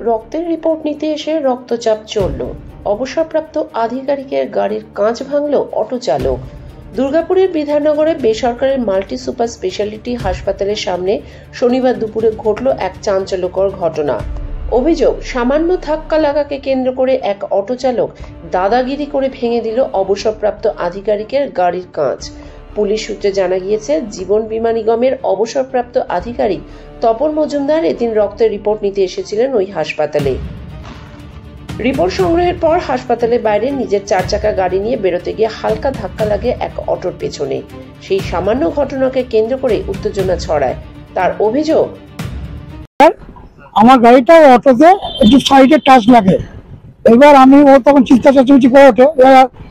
রক্তের রিপোর্ট নিতে এসে রক্তচাপ চলল। অবসরপ্রাপ্ত আধিকারিকের গাড়ির কাঁচ ভাঙল অটো চালক। দুর্গাপুরের বিধাননগরে বেসরকারি মাল্টি সুপার স্পেশালিটি হাসপাতালের সামনে শনিবার দুপুরে ঘটল এক চাঞ্চল্যকর ঘটনা। অভিযোগ, সামান্য ধাক্কা লাগাকে কেন্দ্র করে এক অটো চালক দাদাগিরি করে ভেঙে দিল অবসরপ্রাপ্ত আধিকারিকের গাড়ির কাঁচ। পুলিশ সূত্রে জানা গিয়েছে, জীবন বীমা নিগমের অবসরপ্রাপ্ত আধিকারিক তপন মজুমদার এদিন রক্তের রিপোর্ট নিতে এসেছিলেন ওই হাসপাতালে। রিপোর্ট সংগ্রহের পর হাসপাতালের বাইরে নিজের 4 চাকা গাড়ি নিয়ে বেরোতে গিয়ে হালকা ধাক্কা লাগে এক অটোর পেছনে। সেই সামান্য ঘটনাকে কেন্দ্র করে উত্তেজনা ছড়ায়। তার অভিযোগ, আমার গাড়িটা অটোতে একটু সাইডে টাচ লাগে। এবার ও তখন চিৎকার চেঁচামেচি করে ওঠে।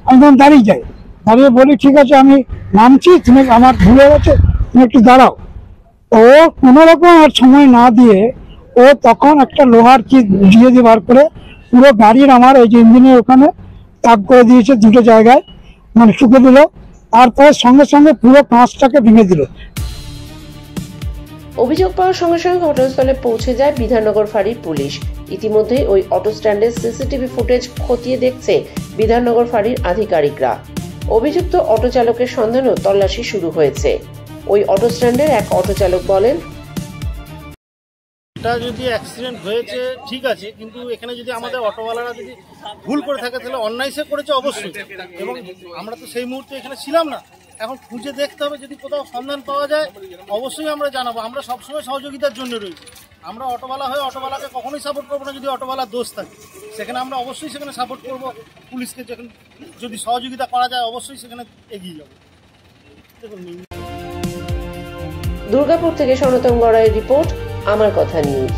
আমি তখন দাঁড়িয়ে যাই, দাঁড়িয়ে বলি ঠিক আছে আমি নামছি, তুমি আমার ভুলে গেছে, তুমি একটু দাঁড়াও। ও কোনো রকম আর সময় না দিয়ে ও তখন একটা লোহার চিপ দিয়ে বার করে পুরো গাড়ির আমার এই যে ইঞ্জিনের ওখানে দাগ করে দিয়েছে, দুটো জায়গায় মানে শুকে দিল। তারপরে সঙ্গে সঙ্গে পুরো কাঁচটাকে ভেঙে দিল। অভিযোগ পাওয়ার সঙ্গে সঙ্গে ঘটনাস্থলে পৌঁছে যায় বিধাননগর ফাঁড়ির পুলিশ। ইতিমধ্যে ওই অটো স্ট্যান্ডের সিসিটিভি ফুটেজ খতিয়ে দেখছে বিধাননগর ফাঁড়ির আধিকারিকরা। অভিযুক্ত অটো চালকের সন্ধানেও তল্লাশি শুরু হয়েছে। ওই অটো স্ট্যান্ডের এক অটো চালক বলেন, এটা যদি অ্যাক্সিডেন্ট হয়েছে ঠিক আছে, কিন্তু এখানে যদি আমাদের অটোওয়ালারা যদি ভুল করে থাকে তাহলে অন্যায় সে করেছে অবশ্যই, এবং আমরা তো সেই মুহূর্তে এখানে ছিলাম না। এখন খুঁজে দেখতে হবে, যদি কোথাও সন্ধান পাওয়া যায় অবশ্যই আমরা জানাবো। আমরা সবসময় সহযোগিতার জন্য রয়েছি। আমরা অটোওয়ালা হয়ে অটোওয়ালাকে কখনোই সাপোর্ট করবো না যদি অটোওয়ালার দোষ থাকে। সেখানে আমরা অবশ্যই সেখানে সাপোর্ট করবো পুলিশকে, যখন যদি সহযোগিতা করা যায় অবশ্যই সেখানে এগিয়ে যাবো। দুর্গাপুর থেকে সনাতন গড়াইয়ের রিপোর্ট, আমার কথা নিউজ।